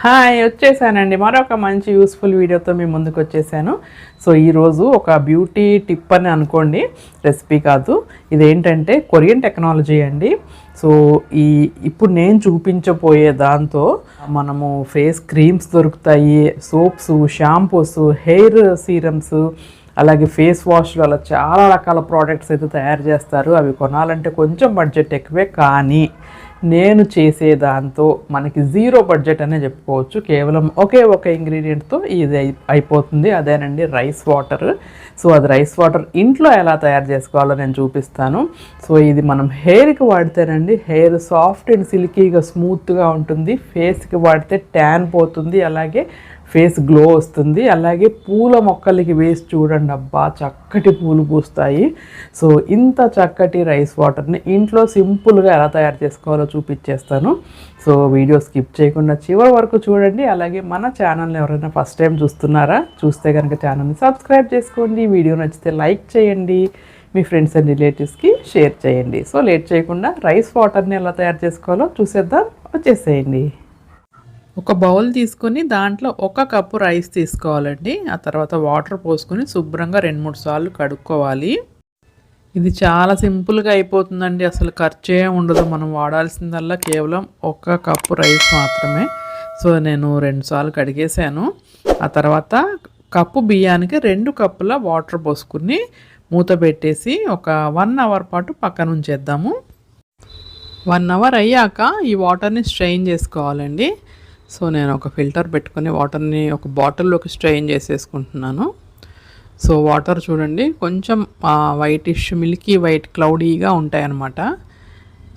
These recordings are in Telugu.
హాయ్ వచ్చేసానండి మరొక మంచి యూస్ఫుల్ వీడియోతో మీ ముందుకు వచ్చేసాను. సో ఈరోజు ఒక బ్యూటీ టిప్ అని అనుకోండి, రెసిపీ కాదు. ఇదేంటంటే కొరియన్ టెక్నాలజీ అండి. సో ఇప్పుడు నేను చూపించబోయే దాంతో మనము ఫేస్ క్రీమ్స్ దొరుకుతాయి, సోప్స్, షాంపూస్, హెయిర్ సీరమ్స్, అలాగే ఫేస్ వాష్లు, అలా చాలా రకాల ప్రోడక్ట్స్ అయితే తయారు చేస్తారు. అవి కొనాలంటే కొంచెం బడ్జెట్ ఎక్కువే, కానీ నేను చేసే దాంతో మనకి జీరో బడ్జెట్ అనే చెప్పుకోవచ్చు. కేవలం ఒకే ఒక ఇంగ్రీడియంట్తో ఇది అయిపోతుంది. అదేనండి రైస్ వాటర్. సో అది రైస్ వాటర్ ఇంట్లో ఎలా తయారు చేసుకోవాలో నేను చూపిస్తాను. సో ఇది మనం హెయిర్కి వాడితేనండి హెయిర్ సాఫ్ట్ అండ్ సిల్కీగా స్మూత్గా ఉంటుంది. ఫేస్కి వాడితే ట్యాన్ పోతుంది, అలాగే ఫేస్ గ్లో వస్తుంది. అలాగే పూల మొక్కలకి వేసి చూడండి, అబ్బా చక్కటి పూలు పూస్తాయి. సో ఇంత చక్కటి రైస్ వాటర్ని ఇంట్లో సింపుల్గా ఎలా తయారు చేసుకోవాలో చూపించేస్తాను. సో వీడియో స్కిప్ చేయకుండా చివరి వరకు చూడండి. అలాగే మన ఛానల్ని ఎవరైనా ఫస్ట్ టైం చూస్తున్నారా, చూస్తే కనుక ఛానల్ని సబ్స్క్రైబ్ చేసుకోండి. వీడియో నచ్చితే లైక్ చేయండి, మీ ఫ్రెండ్స్ అండ్ రిలేటివ్స్కి షేర్ చేయండి. సో లేట్ చేయకుండా రైస్ వాటర్ని ఎలా తయారు చేసుకోవాలో చూసేద్దాం, వచ్చేసేయండి. ఒక బౌల్ తీసుకొని దాంట్లో 1 కప్పు రైస్ తీసుకోవాలండి. ఆ తర్వాత వాటర్ పోసుకొని శుభ్రంగా 2-3 సార్లు కడుక్కోవాలి. ఇది చాలా సింపుల్గా అయిపోతుందండి, అసలు ఖర్చే ఉండదు. మనం వాడాల్సిందల్లా కేవలం 1 కప్పు రైస్ మాత్రమే. సో నేను 2 సార్లు కడిగేసాను. ఆ తర్వాత కప్పు బియ్యానికి 2 కప్పుల వాటర్ పోసుకుని మూత పెట్టేసి ఒక 1 అవర్ పాటు పక్కన ఉంచేద్దాము. 1 అవర్ అయ్యాక ఈ వాటర్ని స్ట్రెయిన్ చేసుకోవాలండి. సో నేను ఒక ఫిల్టర్ పెట్టుకొని వాటర్ని ఒక బాటిల్లోకి స్ట్రెయిన్ చేసేసుకుంటున్నాను. సో వాటర్ చూడండి కొంచెం వైటిష్ మిల్కీ వైట్ క్లౌడీగా ఉంటాయన్నమాట.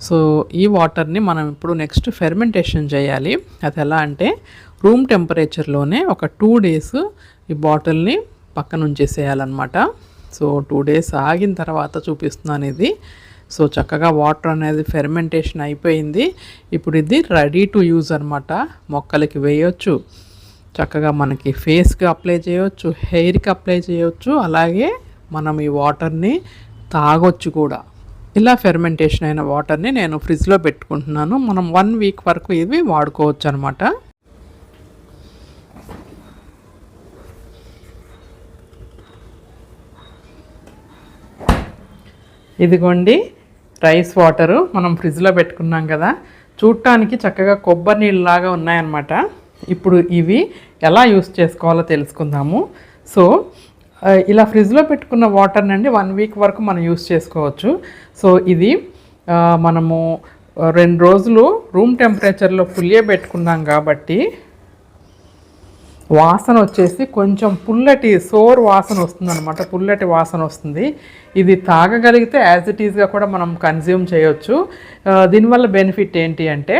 సో ఈ వాటర్ని మనం ఇప్పుడు నెక్స్ట్ ఫెర్మెంటేషన్ చేయాలి. అది ఎలా అంటే రూమ్ టెంపరేచర్లోనే ఒక 2 డేస్ ఈ బాటిల్ని పక్కన ఉంచేసేయాలన్నమాట. సో 2 డేస్ ఆగిన తర్వాత చూపిస్తున్నాను ఇది. సో చక్కగా వాటర్ అనేది ఫెర్మెంటేషన్ అయిపోయింది. ఇప్పుడు ఇది రెడీ టు యూజ్ అనమాట. మొక్కలకి వేయొచ్చు, చక్కగా మనకి ఫేస్కి అప్లై చేయొచ్చు, హెయిర్కి అప్లై చేయొచ్చు, అలాగే మనం ఈ వాటర్ని తాగొచ్చు కూడా. ఇలా ఫెర్మెంటేషన్ అయిన వాటర్ని నేను ఫ్రిడ్జ్లో పెట్టుకుంటున్నాను. మనం 1 వీక్ వరకు ఇవి వాడుకోవచ్చు అనమాట. ఇదిగోండి రైస్ వాటరు మనం ఫ్రిడ్జ్లో పెట్టుకున్నాం కదా, చూడటానికి చక్కగా కొబ్బరి నీళ్ళలాగా ఉన్నాయన్నమాట. ఇప్పుడు ఇవి ఎలా యూస్ చేసుకోవాలో తెలుసుకుందాము. సో ఇలా ఫ్రిడ్జ్లో పెట్టుకున్న వాటర్ని అండి 1 వీక్ వరకు మనం యూస్ చేసుకోవచ్చు. సో ఇది మనము 2 రోజులు రూమ్ టెంపరేచర్లో పులియబెట్టుకున్నాం కాబట్టి వాసన వచ్చేసి కొంచెం పుల్లటి సోర్ వాసన వస్తుంది అనమాట, పుల్లటి వాసన వస్తుంది. ఇది తాగగలిగితే యాజ్ ఇట్ ఈజ్గా కూడా మనం కన్జ్యూమ్ చేయొచ్చు. దీనివల్ల బెనిఫిట్ ఏంటి అంటే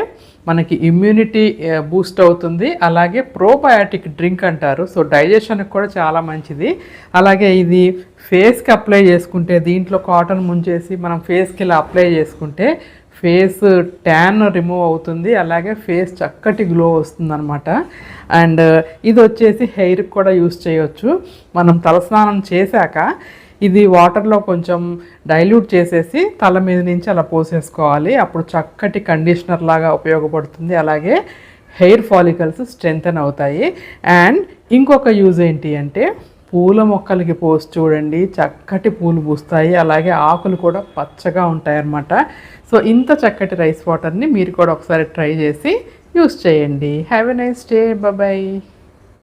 మనకి ఇమ్యూనిటీ బూస్ట్ అవుతుంది, అలాగే ప్రోబయాటిక్ డ్రింక్ అంటారు. సో డైజెషన్కి కూడా చాలా మంచిది. అలాగే ఇది ఫేస్కి అప్లై చేసుకుంటే, దీంట్లో కాటన్ ముంచేసి మనం ఫేస్కి ఇలా అప్లై చేసుకుంటే ఫేస్ ట్యాన్ రిమూవ్ అవుతుంది, అలాగే ఫేస్ చక్కటి గ్లో వస్తుంది అనమాట. అండ్ ఇది వచ్చేసి హెయిర్కి కూడా యూస్ చేయొచ్చు. మనం తలస్నానం చేశాక ఇది వాటర్లో కొంచెం డైల్యూట్ చేసేసి తల మీద నుంచి అలా పోసేసుకోవాలి. అప్పుడు చక్కటి కండిషనర్ లాగా ఉపయోగపడుతుంది, అలాగే హెయిర్ ఫాలికల్స్ స్ట్రెంథెన్ అవుతాయి. అండ్ ఇంకొక యూజ్ ఏంటి అంటే పూల మొక్కలకి పోసి చూడండి, చక్కటి పూలు పూస్తాయి, అలాగే ఆకులు కూడా పచ్చగా ఉంటాయన్నమాట. సో ఇంత చక్కటి రైస్ వాటర్ని మీరు కూడా ఒకసారి ట్రై చేసి యూస్ చేయండి. Have a nice day, bye.